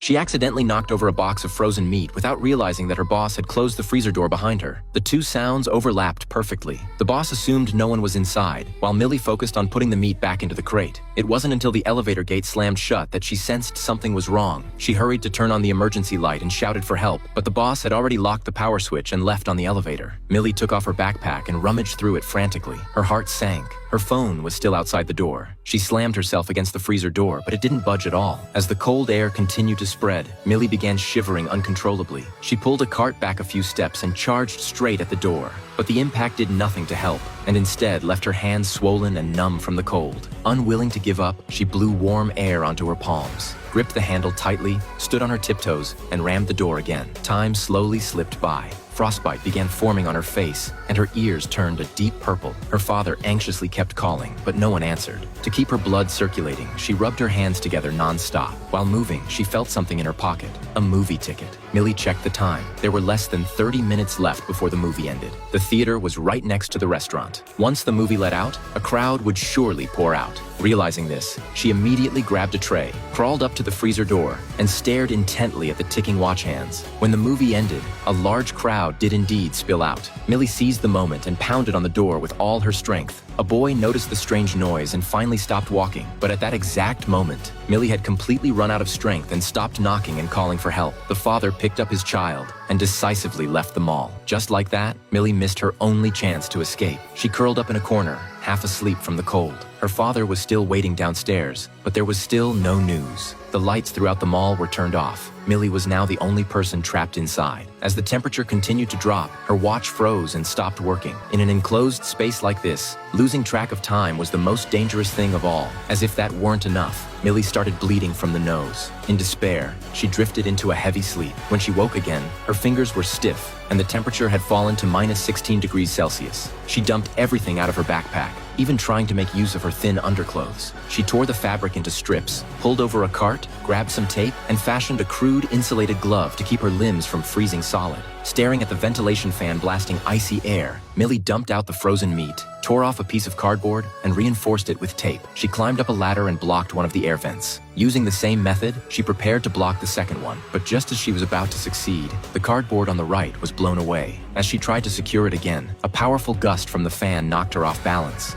She accidentally knocked over a box of frozen meat without realizing that her boss had closed the freezer door behind her. The two sounds overlapped perfectly. The boss assumed no one was inside, while Millie focused on putting the meat back into the crate. It wasn't until the elevator gate slammed shut that she sensed something was wrong. She hurried to turn on the emergency light and shouted for help, but the boss had already locked the power switch and left on the elevator. Millie took off her backpack and rummaged through it frantically. Her heart sank. Her phone was still outside the door. She slammed herself against the freezer door, but it didn't budge at all. As the cold air continued to spread, Millie began shivering uncontrollably. She pulled a cart back a few steps and charged straight at the door. But the impact did nothing to help, and instead left her hands swollen and numb from the cold. Unwilling to give up, she blew warm air onto her palms, gripped the handle tightly, stood on her tiptoes, and rammed the door again. Time slowly slipped by. Frostbite began forming on her face, and her ears turned a deep purple. Her father anxiously kept calling, but no one answered. To keep her blood circulating, she rubbed her hands together non-stop. While moving, she felt something in her pocket, a movie ticket. Millie checked the time. There were less than 30 minutes left before the movie ended. The theater was right next to the restaurant. Once the movie let out, a crowd would surely pour out. Realizing this, she immediately grabbed a tray, crawled up to the freezer door, and stared intently at the ticking watch hands. When the movie ended, a large crowd did indeed spill out. Millie seized the moment and pounded on the door with all her strength. A boy noticed the strange noise and finally stopped walking, but at that exact moment, Millie had completely run out of strength and stopped knocking and calling for help. The father picked up his child and decisively left the mall. Just like that, Millie missed her only chance to escape. She curled up in a corner, half asleep from the cold. Her father was still waiting downstairs, but there was still no news. The lights throughout the mall were turned off. Millie was now the only person trapped inside. As the temperature continued to drop, her watch froze and stopped working. In an enclosed space like this, losing track of time was the most dangerous thing of all. As if that weren't enough, Millie started bleeding from the nose. In despair, she drifted into a heavy sleep. When she woke again, her fingers were stiff, and the temperature had fallen to minus 16 degrees Celsius. She dumped everything out of her backpack, even trying to make use of her thin underclothes. She tore the fabric into strips, pulled over a cart, grabbed some tape, and fashioned a crude insulated glove to keep her limbs from freezing solid. Staring at the ventilation fan blasting icy air, Millie dumped out the frozen meat, tore off a piece of cardboard, and reinforced it with tape. She climbed up a ladder and blocked one of the air vents. Using the same method, she prepared to block the second one. But just as she was about to succeed, the cardboard on the right was blown away. As she tried to secure it again, a powerful gust from the fan knocked her off balance.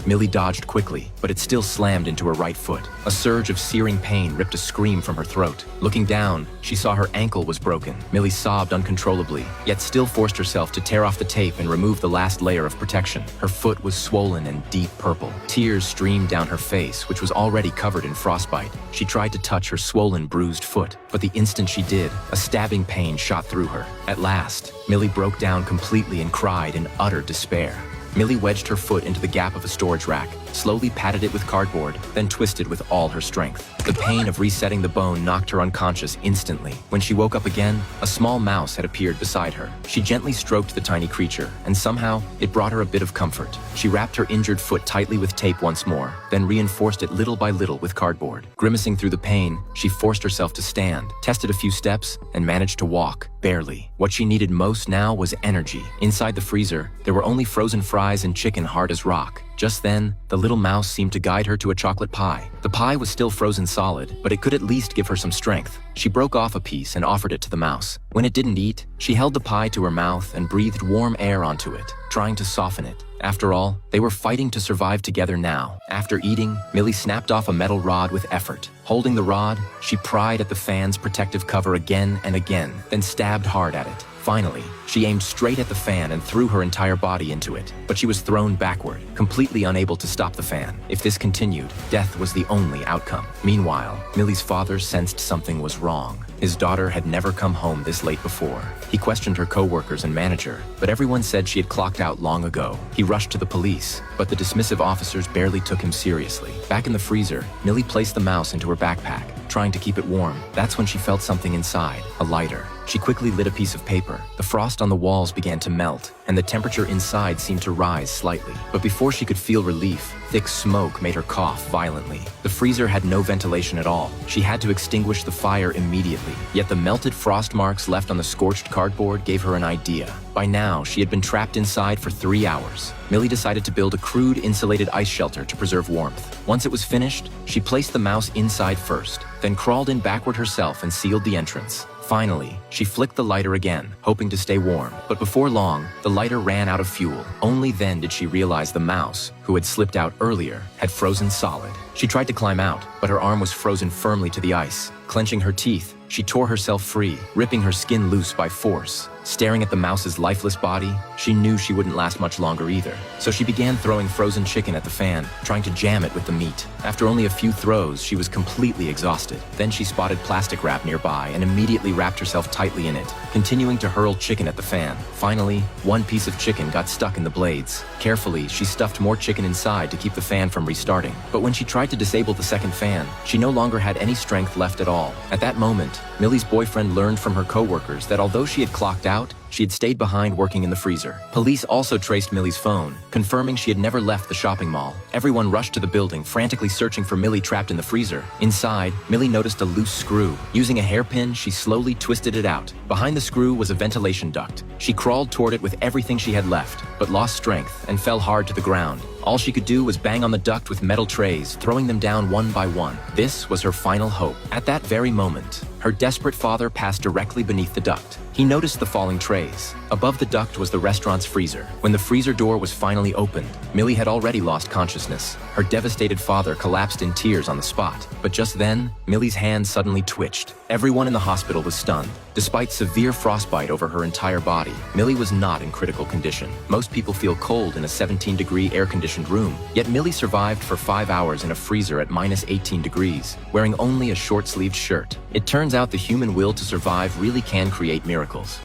Millie dodged quickly, but it still slammed into her right foot. A surge of searing pain ripped a scream from her throat. Looking down, she saw her ankle was broken. Millie sobbed uncontrollably, yet still forced herself to tear off the tape and remove the last layer of protection. Her foot was swollen and deep purple. Tears streamed down her face, which was already covered in frostbite. She tried to touch her swollen, bruised foot, but the instant she did, a stabbing pain shot through her. At last, Millie broke down completely and cried in utter despair. Millie wedged her foot into the gap of a storage rack, slowly patted it with cardboard, then twisted with all her strength. The pain of resetting the bone knocked her unconscious instantly. When she woke up again, a small mouse had appeared beside her. She gently stroked the tiny creature, and somehow, it brought her a bit of comfort. She wrapped her injured foot tightly with tape once more, then reinforced it little by little with cardboard. Grimacing through the pain, she forced herself to stand, tested a few steps, and managed to walk, barely. What she needed most now was energy. Inside the freezer, there were only frozen fries and chicken hard as rock. Just then, the little mouse seemed to guide her to a chocolate pie. The pie was still frozen solid, but it could at least give her some strength. She broke off a piece and offered it to the mouse. When it didn't eat, she held the pie to her mouth and breathed warm air onto it, trying to soften it. After all, they were fighting to survive together now. After eating, Millie snapped off a metal rod with effort. Holding the rod, she pried at the fan's protective cover again and again, then stabbed hard at it. Finally, she aimed straight at the fan and threw her entire body into it, but she was thrown backward, completely unable to stop the fan. If this continued, death was the only outcome. Meanwhile, Millie's father sensed something was wrong. His daughter had never come home this late before. He questioned her co-workers and manager, but everyone said she had clocked out long ago. He rushed to the police, but the dismissive officers barely took him seriously. Back in the freezer, Millie placed the mouse into her backpack, trying to keep it warm. That's when she felt something inside, a lighter. She quickly lit a piece of paper. The frost on the walls began to melt, and the temperature inside seemed to rise slightly. But before she could feel relief, thick smoke made her cough violently. The freezer had no ventilation at all. She had to extinguish the fire immediately. Yet the melted frost marks left on the scorched cardboard gave her an idea. By now, she had been trapped inside for 3 hours. Millie decided to build a crude insulated ice shelter to preserve warmth. Once it was finished, she placed the mouse inside first, then crawled in backward herself and sealed the entrance. Finally, she flicked the lighter again, hoping to stay warm. But before long, the lighter ran out of fuel. Only then did she realize the mouse, who had slipped out earlier, had frozen solid. She tried to climb out, but her arm was frozen firmly to the ice. Clenching her teeth, she tore herself free, ripping her skin loose by force. Staring at the mouse's lifeless body, she knew she wouldn't last much longer either. So she began throwing frozen chicken at the fan, trying to jam it with the meat. After only a few throws, she was completely exhausted. Then she spotted plastic wrap nearby and immediately wrapped herself tightly in it, continuing to hurl chicken at the fan. Finally, one piece of chicken got stuck in the blades. Carefully, she stuffed more chicken inside to keep the fan from restarting. But when she tried to disable the second fan, she no longer had any strength left at all. At that moment, Millie's boyfriend learned from her coworkers that although she had clocked out, she had stayed behind working in the freezer. Police also traced Millie's phone, confirming she had never left the shopping mall. Everyone rushed to the building, frantically searching for Millie trapped in the freezer. Inside, Millie noticed a loose screw. Using a hairpin, she slowly twisted it out. Behind the screw was a ventilation duct. She crawled toward it with everything she had left, but lost strength and fell hard to the ground. All she could do was bang on the duct with metal trays, throwing them down one by one. This was her final hope. At that very moment, her desperate father passed directly beneath the duct. He noticed the falling trays. Above the duct was the restaurant's freezer. When the freezer door was finally opened, Millie had already lost consciousness. Her devastated father collapsed in tears on the spot. But just then, Millie's hand suddenly twitched. Everyone in the hospital was stunned. Despite severe frostbite over her entire body, Millie was not in critical condition. Most people feel cold in a 17-degree air-conditioned room. Yet Millie survived for 5 hours in a freezer at minus 18 degrees, wearing only a short-sleeved shirt. It turns out the human will to survive really can create miracles.